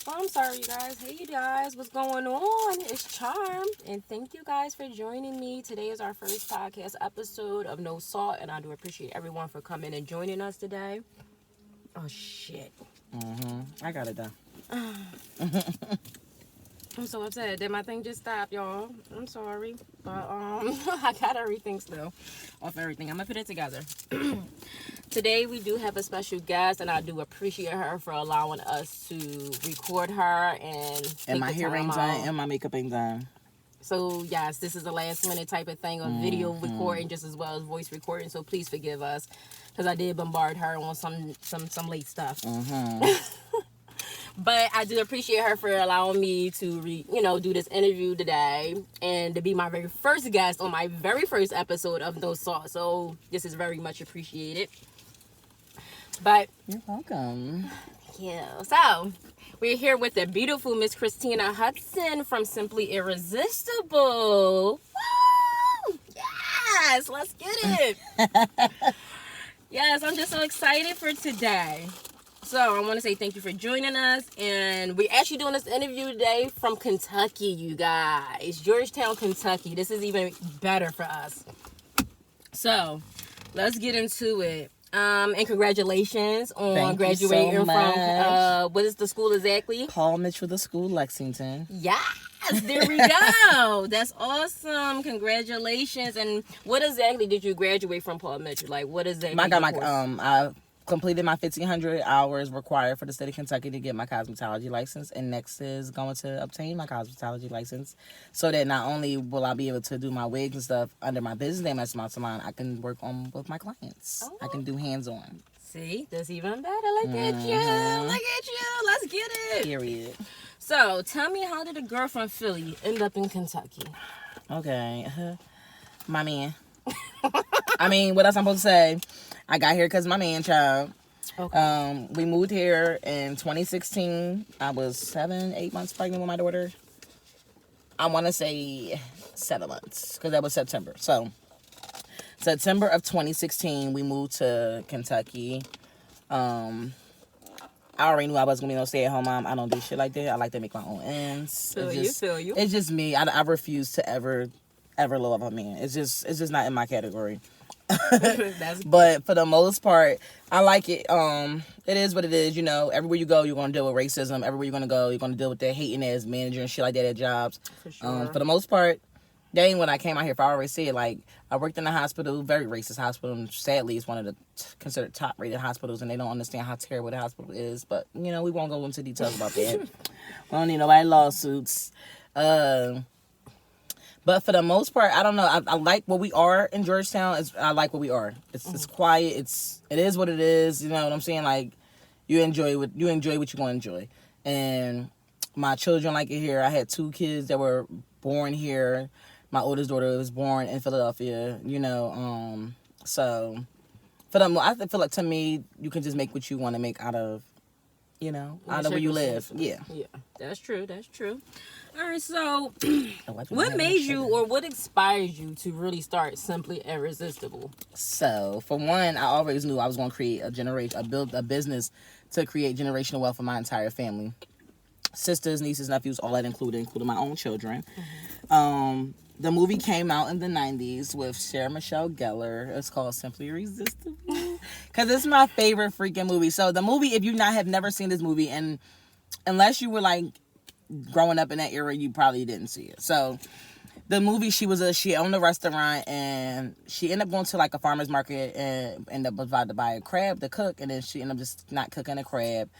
Oh, I'm sorry, you guys. Hey, you guys. What's going on? It's Charm. And thank you guys for joining me. Today is our first podcast episode of No Salt. And I do appreciate everyone for coming and joining us today. Oh, shit. I got it done. I'm so upset that my thing just stopped, y'all. I'm sorry. But, I got everything still. Off everything. I'm going to put it together. Today we do have a special guest, and I do appreciate her for allowing us to record her and my hair ain't done and my makeup ain't done. So yes, this is a last minute type of thing of video recording just as well as voice recording. So please forgive us because I did bombard her on some late stuff. But I do appreciate her for allowing me to do this interview today and to be my very first guest on my very first episode of No Salt. So this is very much appreciated. But you're welcome. Thank you. So we're here with the beautiful Miss Christina Hudson from Simply Irresistible. Woo! Yes, let's get it. Yes, I'm just so excited for today. So I want to say thank you for joining us. And we're actually doing this interview today from Kentucky, you guys. Georgetown, Kentucky. This is even better for us. So let's get into it. And congratulations on graduating from, what is the school exactly? Paul Mitchell School, Lexington. Yes, there we go. That's awesome. Congratulations. And what exactly did you graduate from Paul Mitchell? Like, what is that? I completed my 1,500 hours required for the state of Kentucky to get my cosmetology license, and next is going to obtain my cosmetology license so that not only will I be able to do my wigs and stuff under my business name as my salon, I can work on with my clients. Oh. I can do hands-on. See, that's even better. Look at you. Look at you. Let's get it. Period. So, tell me, how did a girl from Philly end up in Kentucky? Okay. My man. I mean, what else I'm supposed to say? I got here because of my man, child. Okay. We moved here in 2016. I was 7-8 months pregnant with my daughter. I want to say 7 months because that was September. So, September of 2016, we moved to Kentucky. I already knew I wasn't going to be no stay-at-home mom. I don't do shit like that. I like to make my own ends. Feel you. It's just me. I refuse to ever love a man. It's just not in my category. But for the most part, I like it. It is what it is. Everywhere you go, you're gonna deal with racism. Everywhere you're gonna go, you're gonna deal with that hating ass manager and shit like that at jobs. For sure. For the most part, that ain't what I came out here for. I already said, like, I worked in a hospital, very racist hospital, and sadly it's one of the considered top rated hospitals, and they don't understand how terrible the hospital is. But we won't go into details about that. We don't need nobody lawsuits. But for the most part, I don't know. I like what we are in Georgetown. I like what we are. It's quiet. It is what it is. You know what I'm saying? Like, you enjoy what you're gonna enjoy. And my children like it here. I had 2 kids that were born here. My oldest daughter was born in Philadelphia. So I feel like, to me, you can just make what you want to make out of where you live. Yeah. Yeah, that's true. All right, so what made you or what inspired you to really start Simply Irresistible? So, for one, I always knew I was going to create build a business to create generational wealth for my entire family. Sisters, nieces, nephews, all that including my own children. The movie came out in the 90s with Sarah Michelle Gellar. It's called Simply Irresistible. Because it's my favorite freaking movie. So the movie, if you have never seen this movie, and unless you were like growing up in that era, you probably didn't see it. So the movie, she owned a restaurant, and she ended up going to like a farmer's market and ended up about to buy a crab to cook, and then she ended up just not cooking a crab.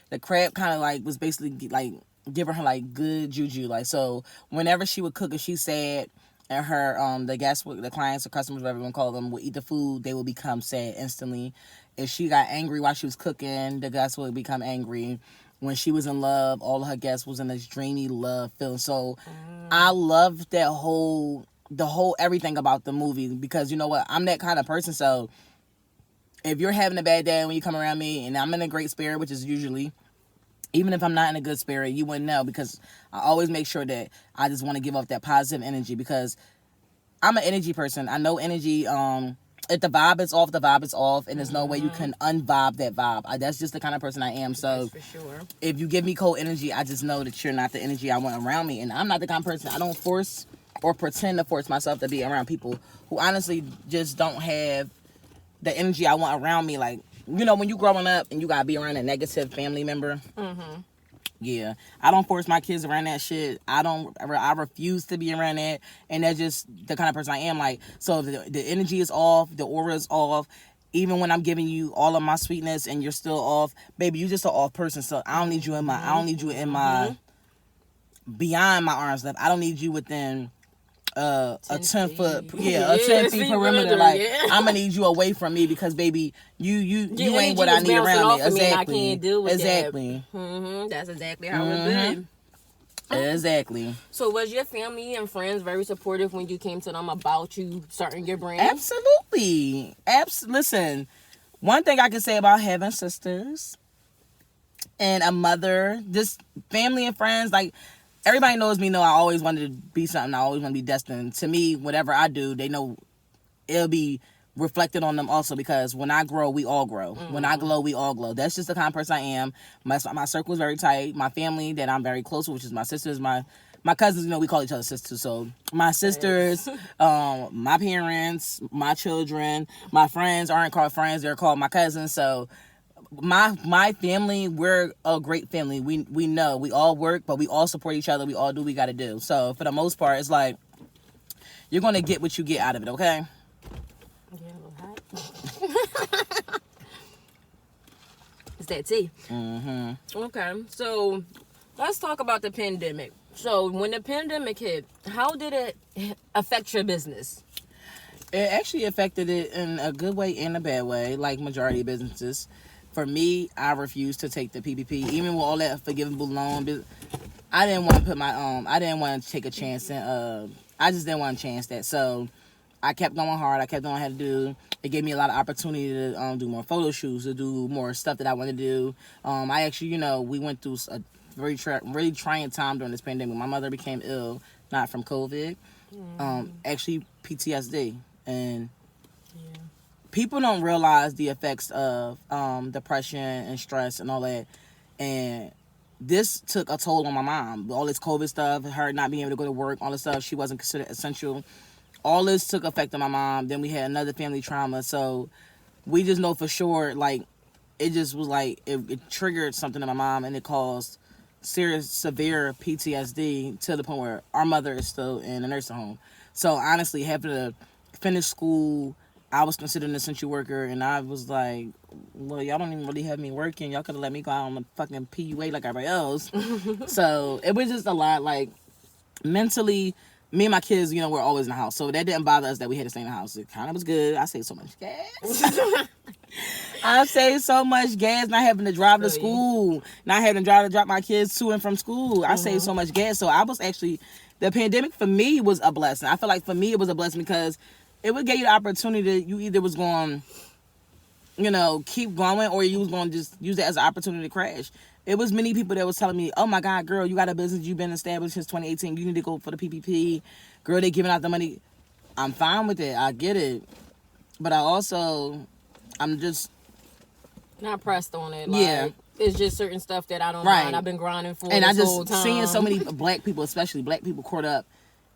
The crab kind of like was basically like giving her like good juju. Like, so whenever she would cook, if she said, and her the clients or customers, whatever you want to call them, would eat the food, they would become sad instantly. If she got angry while she was cooking, the guests would become angry. When she was in love, all of her guests was in this dreamy love feeling. So I love the whole everything about the movie, because you know what, I'm that kind of person. So if you're having a bad day when you come around me and I'm in a great spirit, which is usually, even if I'm not in a good spirit, you wouldn't know, because I always make sure that I just want to give off that positive energy, because I'm an energy person. I know energy if the vibe is off, the vibe is off, and there's no way you can unvibe that vibe. That's just the kind of person I am. So for sure. if you give me cold energy, I just know that you're not the energy I want around me. And I'm not the kind of person, I don't force or pretend to force myself to be around people who honestly just don't have the energy I want around me. Like, you know, when you growing up and you gotta be around a negative family member. Yeah, I don't force my kids around that shit. I refuse to be around that, and that's just the kind of person I am. Like, so if the energy is off, the aura is off. Even when I'm giving you all of my sweetness and you're still off, baby, you just an off person. So I don't need you in my beyond my arm's length. I don't need you within a 10-foot, a 10 feet perimeter. Like, I'm gonna need you away from me because, baby, you ain't what I need around me. Exactly. I can't deal with exactly. That. That's exactly how it been. Exactly. So was your family and friends very supportive when you came to them about you starting your brand? Absolutely. Listen, one thing I can say about having sisters and a mother, just family and friends, like, everybody knows me, know I always wanted to be something. I always want to be destined. To me, whatever I do, they know it'll be reflected on them also, because when I grow, we all grow. When I glow, we all glow. That's just the kind of person I am. My circle is very tight. My family that I'm very close with, which is my sisters, my cousins, you know, we call each other sisters. So my sisters, my parents, my children, my friends aren't called friends. They're called my cousins. So my family, we're a great family. We know we all work, but we all support each other. We all do what we got to do. So for the most part, it's like you're gonna get what you get out of it. Okay. Yeah, a little hot. It's that tea. Okay, so let's talk about the pandemic. So when the pandemic hit, how did it affect your business? It actually affected it in a good way and a bad way, like majority of businesses. For me, I refused to take the PPP, even with all that forgivable loan. I didn't want to put I didn't want to take a chance, and I just didn't want to chance that. So I kept going hard. I kept doing what I had to do. It gave me a lot of opportunity to do more photo shoots, to do more stuff that I wanted to do. I actually, you know, we went through a very trying time during this pandemic. My mother became ill, not from COVID, actually PTSD, and people don't realize the effects of depression and stress and all that. And this took a toll on my mom. All this COVID stuff, her not being able to go to work, all this stuff, she wasn't considered essential. All this took effect on my mom. Then we had another family trauma. So we just know for sure, like, it just was like, it triggered something in my mom, and it caused severe PTSD to the point where our mother is still in a nursing home. So honestly, having to finish school, I was considered an essential worker, and I was like, well, y'all don't even really have me working. Y'all could have let me go out on the fucking PUA like everybody else. So it was just a lot. Like, mentally, me and my kids, you know, we're always in the house. So that didn't bother us that we had to stay in the house. It kind of was good. I saved so much gas. I saved so much gas not having to drive to school, not having to drive to drop my kids to and from school. I saved so much gas. So I was actually, the pandemic for me was a blessing. I feel like for me it was a blessing because it would give you the opportunity that you either was going, you know, keep going, or you was going to just use it as an opportunity to crash. It was many people that was telling me, oh my God, girl, you got a business, you've been established since 2018, you need to go for the PPP. Girl, they giving out the money. I'm fine with it. I get it. But I'm just not pressed on it. Like, it's just certain stuff that I don't mind. I've been grinding for and this I whole time. Seeing so many black people, especially black people, caught up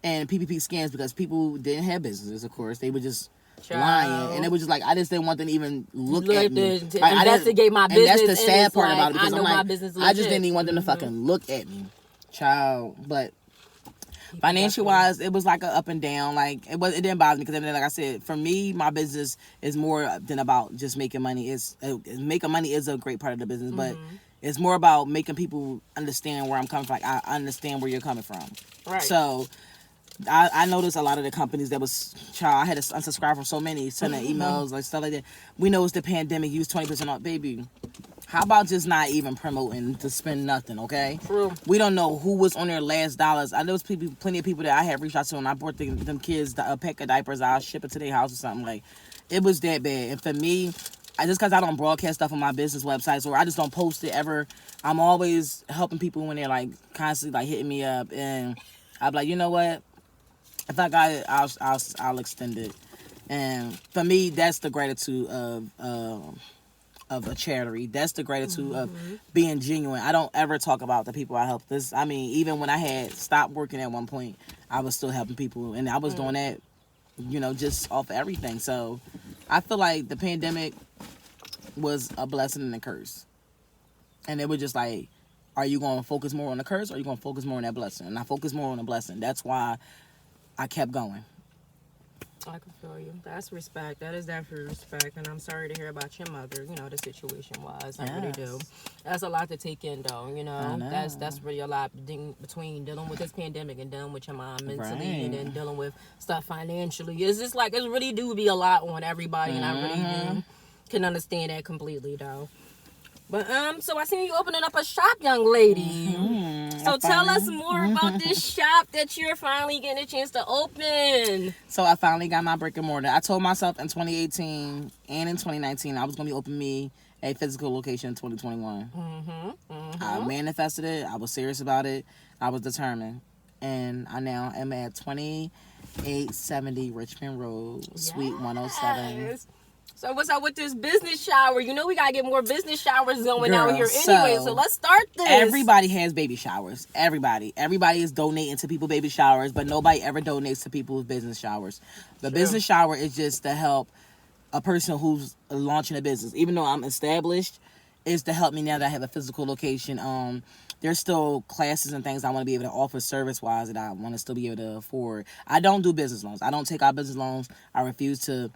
in PPP scams because people didn't have businesses, of course. They were just lying. And it was just like, I just didn't want them to even look at me. To investigate my business. And that's the sad part about it. Because I know my business legit. I just didn't even want them to fucking look at me. Child. But financial wise, it was like an up and down. Like, it didn't bother me because, like I said, for me, my business is more than about just making money. Making money is a great part of the business, but it's more about making people understand where I'm coming from. Like, I understand where you're coming from. Right. So I noticed a lot of the companies that was, I had to unsubscribe from so many, sending emails, like stuff like that. We know it's the pandemic, use 20% off, baby. How about just not even promoting to spend nothing, okay? True. We don't know who was on their last dollars. I know there's plenty of people that I had reached out to, and I brought them kids a pack of diapers. I'll ship it to their house or something. Like, it was that bad. And for me, just because I don't broadcast stuff on my business websites, or I just don't post it ever, I'm always helping people when they're like constantly like hitting me up, and I'm like, you know what? If I got it, I'll extend it. And for me, that's the gratitude of a charity. That's the gratitude of being genuine. I don't ever talk about the people I helped. Even when I had stopped working at one point, I was still helping people, and I was doing that, just off everything. So I feel like the pandemic was a blessing and a curse. And it was just like, are you going to focus more on the curse, or are you going to focus more on that blessing? And I focused more on the blessing. That's why I kept going. I can feel you. That's respect. That is definitely respect. And I'm sorry to hear about your mother, the situation was. I really do. That's a lot to take in, though, That's really a lot between dealing with this pandemic and dealing with your mom mentally and then dealing with stuff financially. It's just like, it really do be a lot on everybody, and I really do can understand that completely, though. But so I seen you opening up a shop, young lady. So tell us more about this shop that you're finally getting a chance to open. So I finally got my brick and mortar. I told myself in 2018 and in 2019 I was going to be opening me a physical location in 2021. I manifested it. I was serious about it. I was determined. And I now am at 2870 Richmond Road, Suite 107. So what's up with this business shower? We got to get more business showers going out here anyway. So let's start this. Everybody has baby showers. Everybody is donating to people baby showers, but nobody ever donates to people with business showers. The business shower is just to help a person who's launching a business. Even though I'm established, it's to help me now that I have a physical location. There's still classes and things I want to be able to offer service-wise that I want to still be able to afford. I don't do business loans. I don't take out business loans. I refuse to.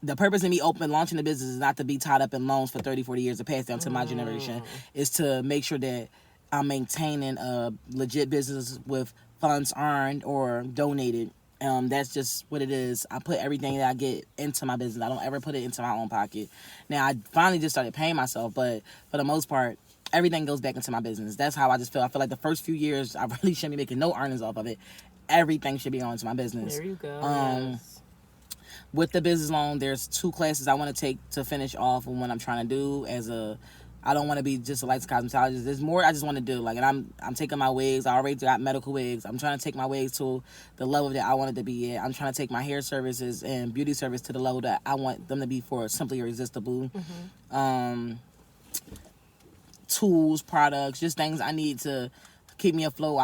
The purpose of me launching the business is not to be tied up in loans for 30, 40 years to pass down to my generation. It's to make sure that I'm maintaining a legit business with funds earned or donated. That's just what it is. I put everything that I get into my business. I don't ever put it into my own pocket. Now, I finally just started paying myself, but for the most part, everything goes back into my business. That's how I just feel. I feel like the first few years, I really shouldn't be making no earnings off of it. Everything should be going into my business. There you go. Yes. With the business loan, there's 2 classes I want to take to finish off on what I'm trying to do I don't want to be just a licensed cosmetologist. There's more I just want to do. And I'm taking my wigs. I already got medical wigs. I'm trying to take my wigs to the level that I want it to be at. I'm trying to take my hair services and beauty service to the level that I want them to be for Simply Irresistible. Tools, products, just things I need to keep me afloat.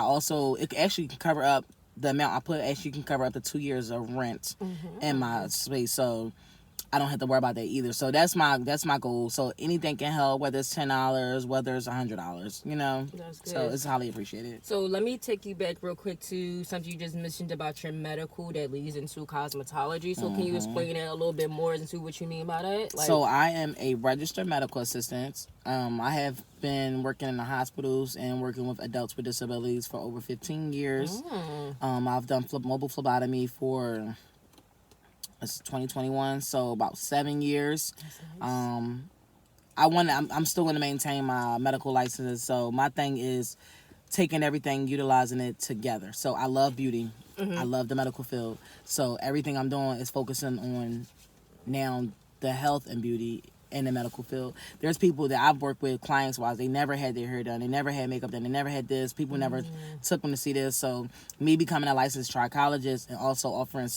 It actually can cover up the amount I put. Actually can cover up to 2 years of rent in my space. So I don't have to worry about that either. So that's my goal. So anything can help, whether it's $10, whether it's $100, That's good. So it's highly appreciated. So let me take you back real quick to something you just mentioned about your medical that leads into cosmetology. So can you explain that a little bit more into what you mean by that? So I am a registered medical assistant. I have been working in the hospitals and working with adults with disabilities for over 15 years. I've done mobile phlebotomy for... It's 2021, so about 7 years. Nice. I'm still going to maintain my medical licenses. So my thing is taking everything, utilizing it together. So I love beauty. I love the medical field. So everything I'm doing is focusing on now the health and beauty in the medical field. There's people that I've worked with, clients-wise, they never had their hair done. They never had makeup done. They never had this. People never took them to see this. So me becoming a licensed trichologist and also offering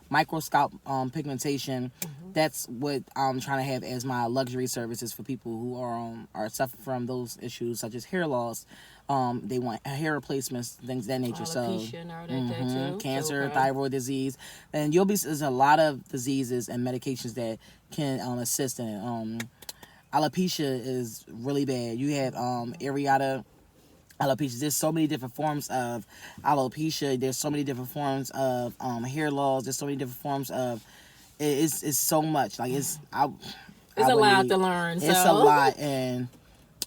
micro scalp pigmentation, that's what I'm trying to have as my luxury services for people who are suffering from those issues such as hair loss. They want hair replacements, things of that nature. Alopecia, cancer, thyroid disease, and there's a lot of diseases and medications that can assist in it. Alopecia is really bad. You have areata alopecia. There's so many different forms of alopecia. There's so many different forms of hair loss. There's so many different forms of it's so much. Like it's a lot to learn. It's a lot, and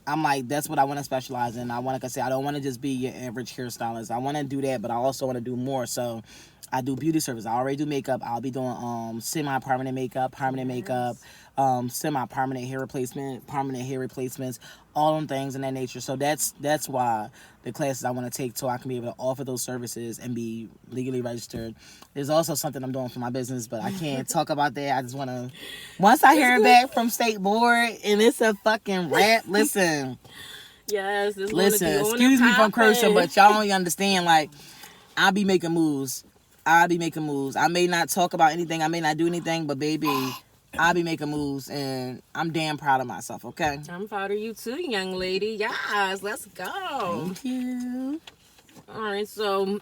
I'm like, that's what I want to specialize in. Like I said, I don't want to just be your average hairstylist. I want to do that, but I also want to do more. So I do beauty service. I already do makeup. I'll be doing semi-permanent makeup, permanent makeup, semi-permanent hair replacement, permanent hair replacements, all them things in that nature. So that's why the classes I want to take so I can be able to offer those services and be legally registered. There's also something I'm doing for my business, but I can't talk about that. I just want to, once I hear it back from state board and it's a fucking rap, listen. Yes, listen, excuse me from cursing, but y'all don't understand, like, I'll be making moves I'll be making moves. I may not talk about anything. I may not do anything, but baby, I'll be making moves, and I'm damn proud of myself, okay? I'm proud of you too, young lady. Yes, let's go. Thank you. All right, so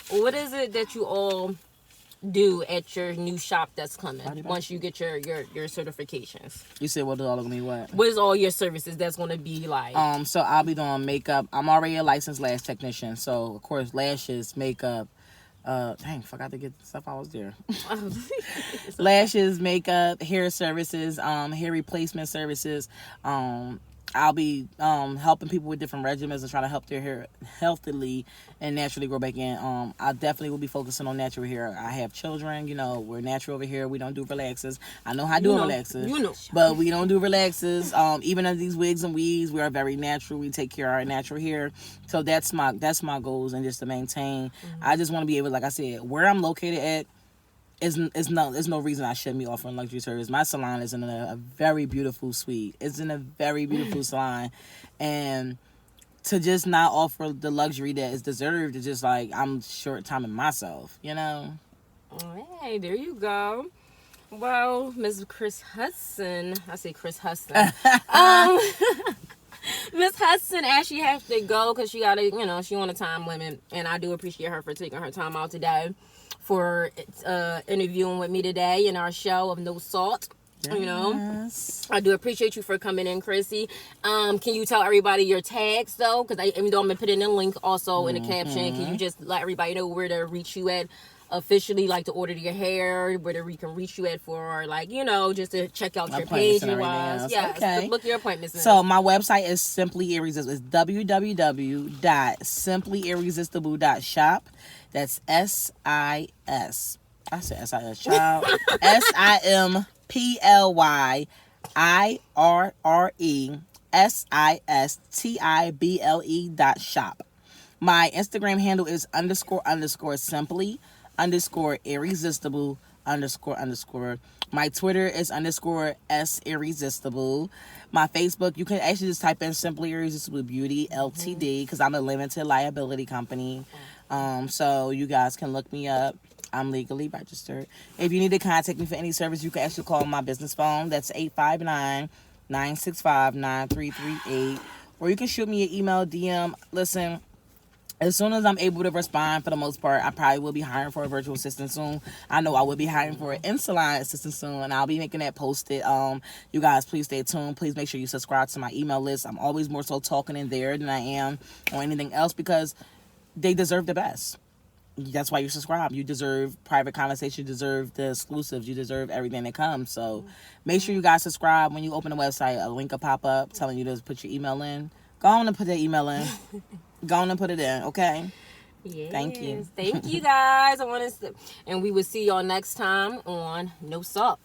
what is it that you all do at your new shop that's coming once you get your certifications? You said what all of me what? What is all your services that's going to be like? So I'll be doing makeup. I'm already a licensed lash technician, so of course lashes, makeup. Dang, forgot to get the stuff I was there. Lashes, makeup, hair services, hair replacement services. I'll be helping people with different regimens and trying to help their hair healthily and naturally grow back in. I definitely will be focusing on natural hair. I have children, you know, we're natural over here. We don't do relaxers. I know how to do relaxers, but we don't do relaxers. Even in these wigs and weaves, we are very natural. We take care of our natural hair. So that's my goals, and just to maintain. Mm-hmm. I just want to be able, like I said, where I'm located at. There's no reason I shouldn't be offering luxury service. My salon is in a very beautiful suite. It's in a very beautiful salon. And to just not offer the luxury that is deserved is just like, I'm short-timing myself, you know? Hey, there you go. Well, Ms. Chris Hudson, I say Chris Hudson. Miss Hudson actually has to go because she got to, you know, she on a time limit. And I do appreciate her for taking her time out today for interviewing with me today in our show of No Salt. Yes. You know, I do appreciate you for coming in, Chrissy. Can you tell everybody your tags though? Because even though I'm gonna put in a link also in the caption, can you just let everybody know where to reach you at officially, like to order your hair, where we can reach you at for, like, you know, just to check out your page and wise. Yeah, okay. Book your appointments. So my website is SimplyIrresistible. It's www.SimplyIrresistible.shop. That's SIS. I said SIS, child. SimplyIrresistible.shop. My Instagram handle is __simply_irresistible__. My Twitter is _S_irresistible. My Facebook, you can actually just type in Simply Irresistible Beauty Ltd, because I'm a limited liability company. So you guys can look me up. I'm legally registered. If you need to contact me for any service, you can actually call my business phone. That's 859-965-9338. Or you can shoot me an email, DM. Listen, as soon as I'm able to respond, for the most part, I probably will be hiring for a virtual assistant soon. I know I will be hiring for an in-salon assistant soon, and I'll be making that posted. You guys, please stay tuned. Please make sure you subscribe to my email list. I'm always more so talking in there than I am on anything else, because they deserve the best. That's why you subscribe. You deserve private conversation. You deserve the exclusives. You deserve everything that comes. So make sure you guys subscribe. When you open the website, a link will pop up telling you to put your email in. Go on and put that email in. Go on and put it in, okay? Yes. Thank you. Thank you, guys. And we will see y'all next time on No Salt.